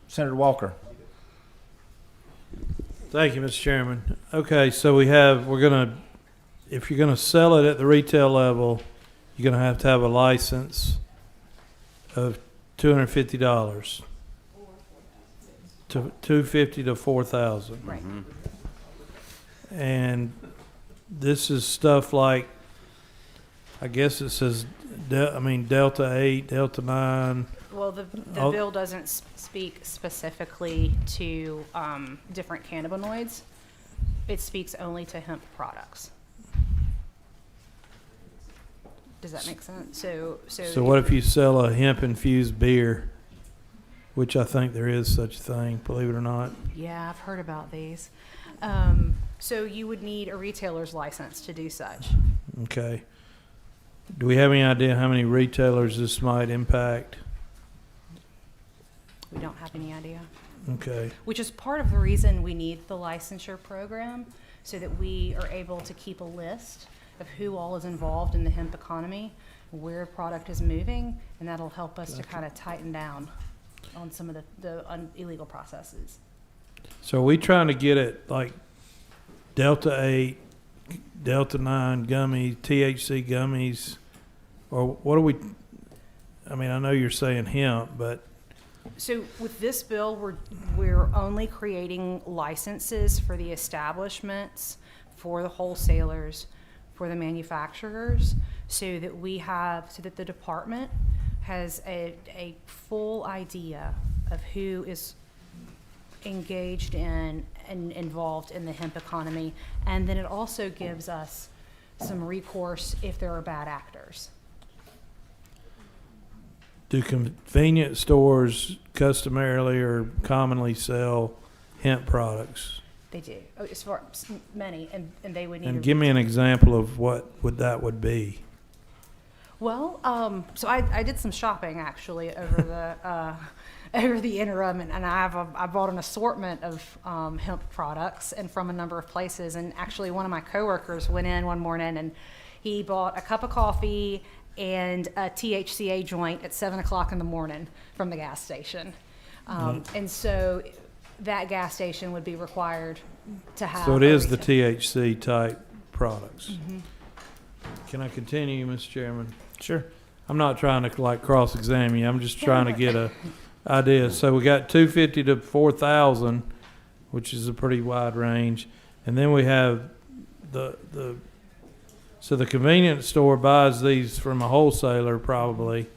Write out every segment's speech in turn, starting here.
Senator Walker. Thank you, Mr. Chairman. Okay, so if you're gonna sell it at the retail level, you're gonna have to have a license of $250 to $250 to $4,000. Right. And this is stuff like, I guess it says, Delta 8, Delta 9. Well, the bill doesn't speak specifically to different cannabinoids. It speaks only to hemp products. Does that make sense? So what if you sell a hemp-infused beer, which I think there is such a thing, believe it or not? Yeah, I've heard about these. So you would need a retailer's license to do such. Okay. Do we have any idea how many retailers this might impact? We don't have any idea. Okay. Which is part of the reason we need the licensure program, so that we are able to keep a list of who all is involved in the hemp economy, where product is moving, and that'll help us to kind of tighten down on some of the illegal processes. So are we trying to get it like Delta 8, Delta 9 gummies, THC gummies, or what are we, I know you're saying hemp, but. So with this bill, we're only creating licenses for the establishments, for the wholesalers, for the manufacturers, so that the department has a full idea of who is engaged in and involved in the hemp economy. And then it also gives us some recourse if there are bad actors. Do convenience stores customarily or commonly sell hemp products? They do, as far as many, and they would need. And give me an example of what that would be. Well, so I did some shopping actually over the interim, and I bought an assortment of hemp products and from a number of places. And actually, one of my coworkers went in one morning and he bought a cup of coffee and a THCA joint at 7 o'clock in the morning from the gas station. And so that gas station would be required to have. So it is the THC type products. Mm-hmm. Can I continue, Mr. Chairman? Sure. I'm not trying to cross-examine you. I'm just trying to get a idea. So we got 250 to 4,000, which is a pretty wide range, and then we have so the convenience store buys these from a wholesaler probably,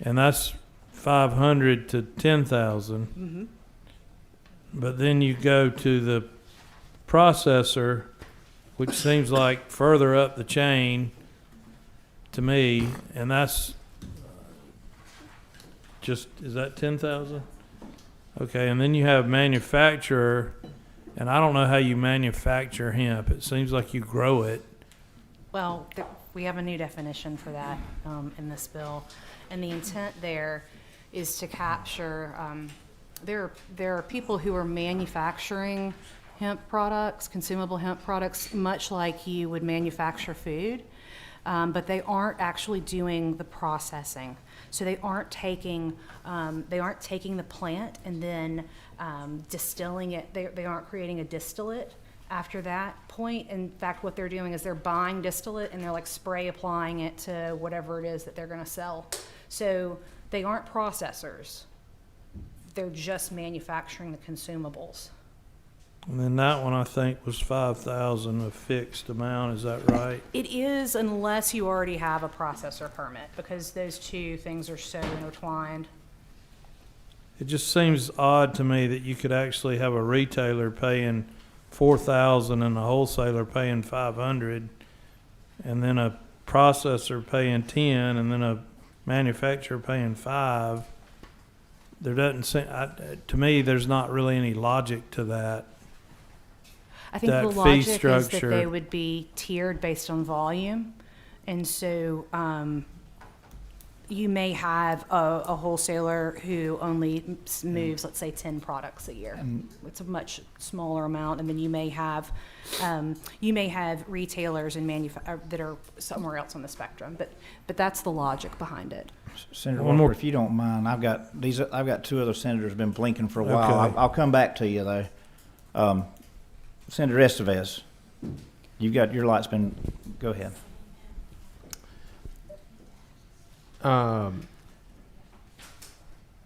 and that's 500 to 10,000. But then you go to the processor, which seems like further up the chain to me, and that's just, is that 10,000? Okay, and then you have manufacturer, and I don't know how you manufacture hemp. It seems like you grow it. Well, we have a new definition for that in this bill, and the intent there is to capture. There are people who are manufacturing hemp products, consumable hemp products, much like you would manufacture food, but they aren't actually doing the processing. So they aren't taking the plant and then distilling it. They aren't creating a distillate after that point. In fact, what they're doing is they're buying distillate and they're like spray applying it to whatever it is that they're going to sell. So they aren't processors. They're just manufacturing the consumables. And then that one I think was 5,000, a fixed amount. Is that right? It is, unless you already have a processor permit, because those two things are so intertwined. It just seems odd to me that you could actually have a retailer paying 4,000 and a wholesaler paying 500, and then a processor paying 10, and then a manufacturer paying 5. There doesn't seem, to me, there's not really any logic to that. I think that the fee logic is that structure. they would be tiered based on volume, and so you may have a wholesaler who only moves, let's say, 10 products a year. It's a much smaller amount, and then you may have retailers and that are somewhere else on the spectrum. But that's the logic behind it. Senator One Walker, more. if you don't mind, I've got two other senators been blinking for a while. Okay. I'll come back to you though. Senator Estevez, you've got your light's been. Go ahead.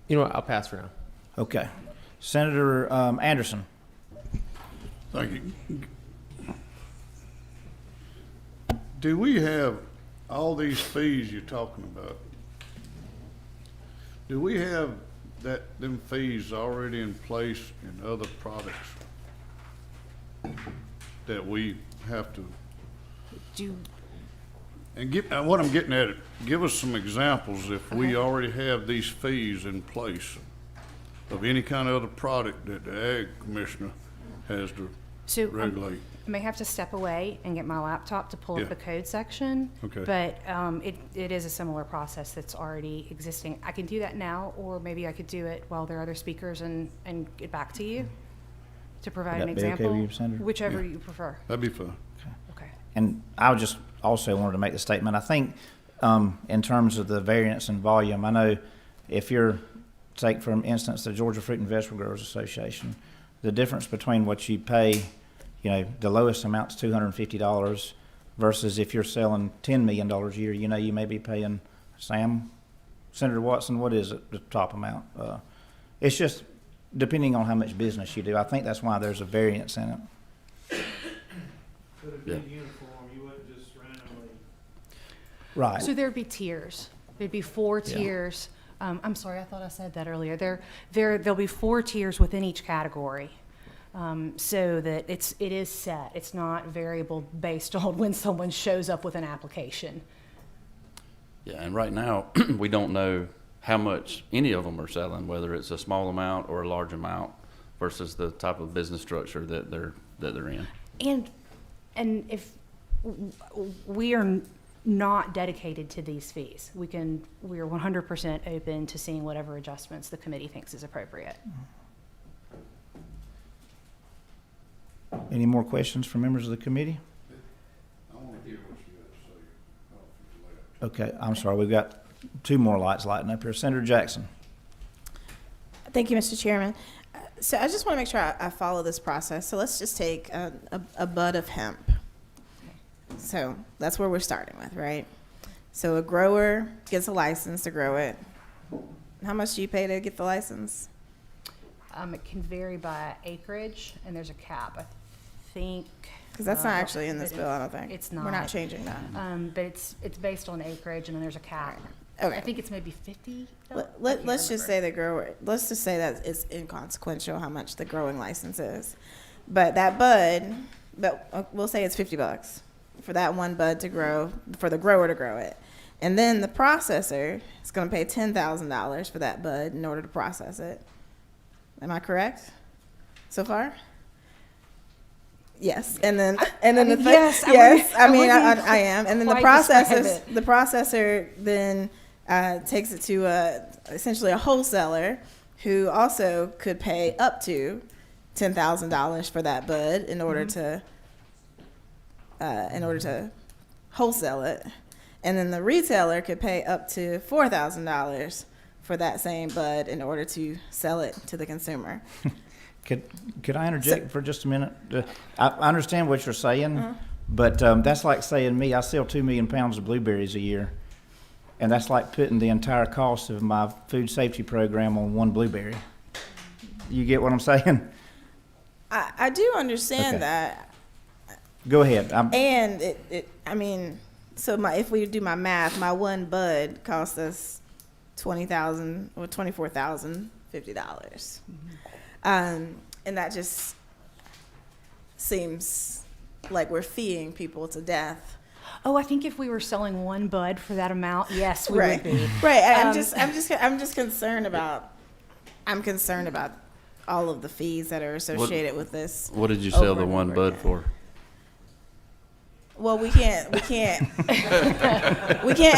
You know what? I'll pass for now. Okay, Senator Anderson. Thank you. Do we have all these fees you're talking about? Do we have them fees already in place in other products that we have to? And what I'm getting at, give us some examples if we already have these fees in place of any kind of other product that the Ag Commissioner has to So regulate. I may have to step away and get my laptop to pull up Yeah. the code section. Okay. But it is a similar process that's already existing. I can do that now, or maybe I could do it while there are other speakers and get back to you to provide an Would that be okay example. with you, Senator? Whichever Yeah. you prefer. That'd be fun. Okay. And I would just also wanted to make the statement, I think, in terms of the variance in volume, I know if you're, take for instance, the Georgia Fruit and Vegetable Growers Association, the difference between what you pay, you know, the lowest amount's $250 versus if you're selling $10 million a year, you know, you may be paying, Senator Watson, what is it, the top amount? It's just depending on how much business you do. I think that's why there's a variance in it. Could it be uniform? You wouldn't just randomly. Right. So there'd be tiers. There'd be 4 Yeah. tiers. I'm sorry, I thought I said that earlier. There'll be 4 tiers within each category. So that it is set. It's not variable based on when someone shows up with an application. Yeah, and right now, we don't know how much any of them are selling, whether it's a small amount or a large amount versus the type of business structure that they're in. And if we are not dedicated to these fees, we are 100% open to seeing whatever adjustments the committee thinks is appropriate. Any more questions from members of the committee? I want to hear what you got to say. Okay, I'm sorry, we've got 2 more lights lighting up here. Senator Jackson. Thank you, Mr. Chairman. So I just want to make sure I follow this process. So let's just take a bud of hemp. So that's where we're starting with, right? So a grower gets a license to grow it. How much do you pay to get the license? It can vary by acreage, and there's a cap, I think. Because that's not actually in this bill, I don't think. It's We're not. not changing that. But it's based on acreage, and then there's a cap. Okay. I think it's maybe 50. Let's just say let's just say that it's inconsequential how much the growing license is. But that bud, we'll say it's $50 for that one bud to grow, for the grower to grow it. And then the processor is going to pay $10,000 for that bud in order to process it. Am I correct so far? Yes. And then yes, I am. And then the quite describe processor then takes it to essentially a wholesaler who also could pay up to $10,000 for that bud in order to wholesale it. And then the retailer could pay up to $4,000 for that same bud in order to sell it to the consumer. Could I interject for just a minute? I understand what you're saying, but that's like saying me, I sell 2 million pounds of blueberries a year, and that's like putting the entire cost of my food safety program on one blueberry. You get what I'm saying? I do understand Okay. that. Go ahead. And if we do my math, my one bud costs us $20,000 or $24,050. And that just seems like we're feeing people to death. Oh, I think if we were selling one bud for that amount, yes, we Right. would be. Right. I'm just concerned about. I'm concerned about all of the fees that are associated with this. What did you sell over the and one over bud again. for? Well, we can't we can't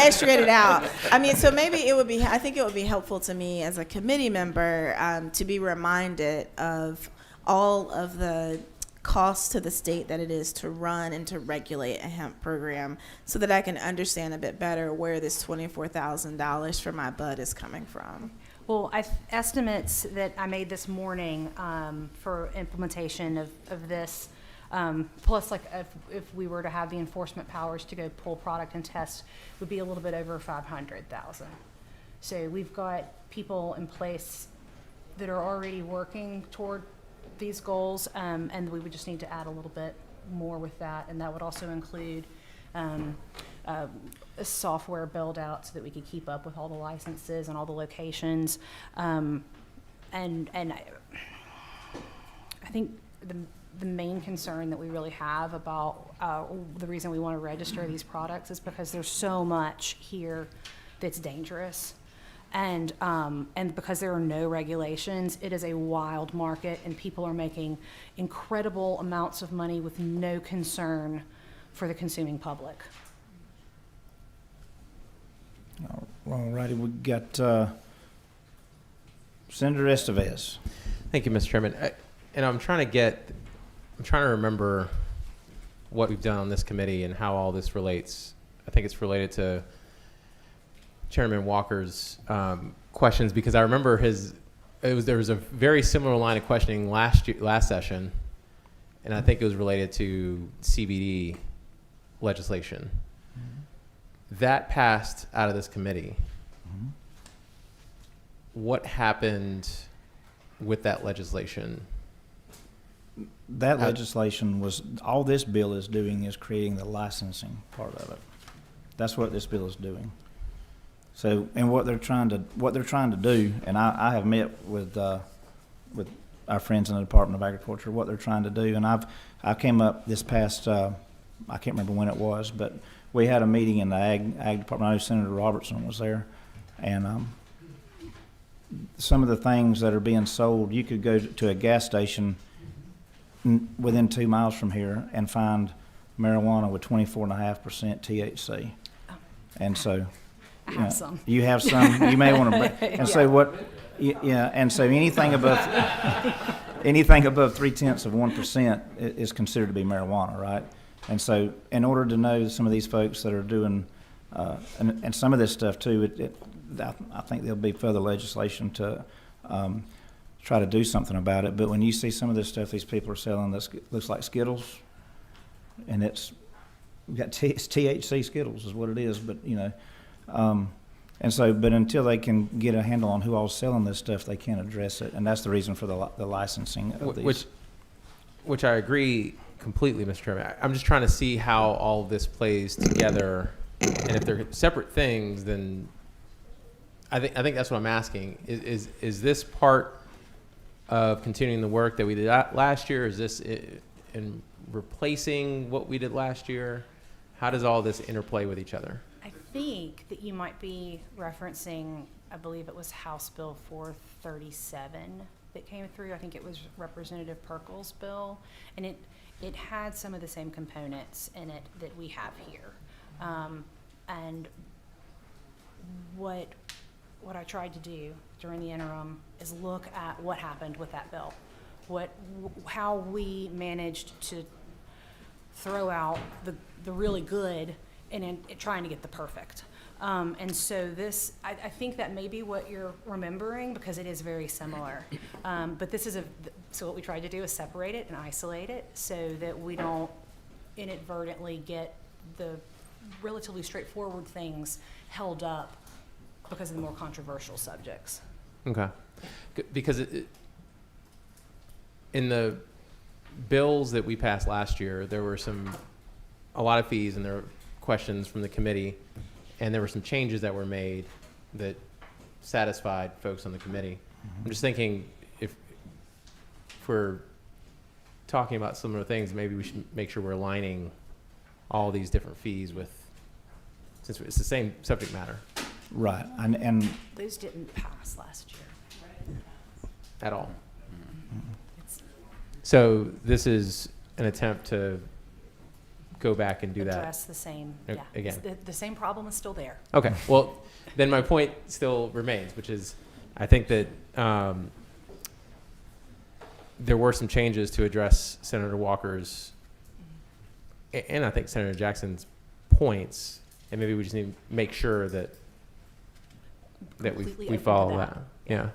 extricate it out. I mean, so maybe I think it would be helpful to me as a committee member to be reminded of all of the costs to the state that it is to run and to regulate a hemp program, so that I can understand a bit better where this $24,000 for my bud is coming from. Well, estimates that I made this morning for implementation of this, plus like if we were to have the enforcement powers to go pull product and test, would be a little bit over 500,000. So we've got people in place that are already working toward these goals, and we would just need to add a little bit more with that, and that would also include a software build out so that we could keep up with all the licenses and all the locations, and I think the main concern that we really have about the reason we want to register these products is because there's so much here that's dangerous. And because there are no regulations, it is a wild market, and people are making incredible amounts of money with no concern for the consuming public. All righty, we got Senator Estevez. Thank you, Mr. Chairman. And I'm trying to remember what we've done on this committee and how all this relates. I think it's related to Chairman Walker's questions, because I remember there was a very similar line of questioning last session, and I think it was related to CBD legislation. Mm-hmm. That passed out of this committee. Mm-hmm. What happened with that legislation? That legislation was, all this bill is doing is creating the licensing part of it. That's what this bill is doing. So, and what they're trying to do, and I have met with our friends in the Department of Agriculture, what they're trying to do, and I came up this past, I can't remember when it was, but we had a meeting in the Ag Department. I know Senator Robertson was there, and some of the things that are being sold, you could go to a gas station within 2 miles from here and find marijuana with 24.5% THC, and so. I have some. You have some. You may want to. And so what? Yeah. And so anything above 0.3% is considered to be marijuana, right? And so in order to know some of these folks that are doing, and some of this stuff too, I think there'll be further legislation to try to do something about it. But when you see some of this stuff these people are selling that looks like Skittles, and it's THC Skittles is what it is, but you know. And so, but until they can get a handle on who all's selling this stuff, they can't address it, and that's the reason for the licensing of these. Which I agree completely, Mr. Chairman. I'm just trying to see how all this plays together, and if they're separate things, then I think that's what I'm asking. Is this part of continuing the work that we did last year? Is this in replacing what we did last year? How does all this interplay with each other? I think that you might be referencing, I believe it was House Bill 437 that came through. I think it was Representative Perkle's bill, and it had some of the same components in it that we have here. And what I tried to do during the interim is look at what happened with that bill, how we managed to throw out the really good and trying to get the perfect. And so this, I think that may be what you're remembering, because it is very similar. But this is so what we tried to do is separate it and isolate it so that we don't inadvertently get the relatively straightforward things held up because of the more controversial subjects. Okay. Because in the bills that we passed last year, there were a lot of fees, and there were questions from the committee, and there were some changes that were made that satisfied folks on the committee. Mm-hmm. I'm just thinking, if we're talking about similar things, maybe we should make sure we're aligning all these different fees with, since it's the same subject matter. Right, and Those didn't pass last year. At all. Mm-hmm. So this is an attempt to go back and do that. Address the same, A- yeah. again. The same problem is still there. Okay, well, then my point still remains, which is, I think that there were some changes to address Senator Walker's, and I think Senator Jackson's points, and maybe we just need to make sure that we Completely we open to follow that. that. Yeah.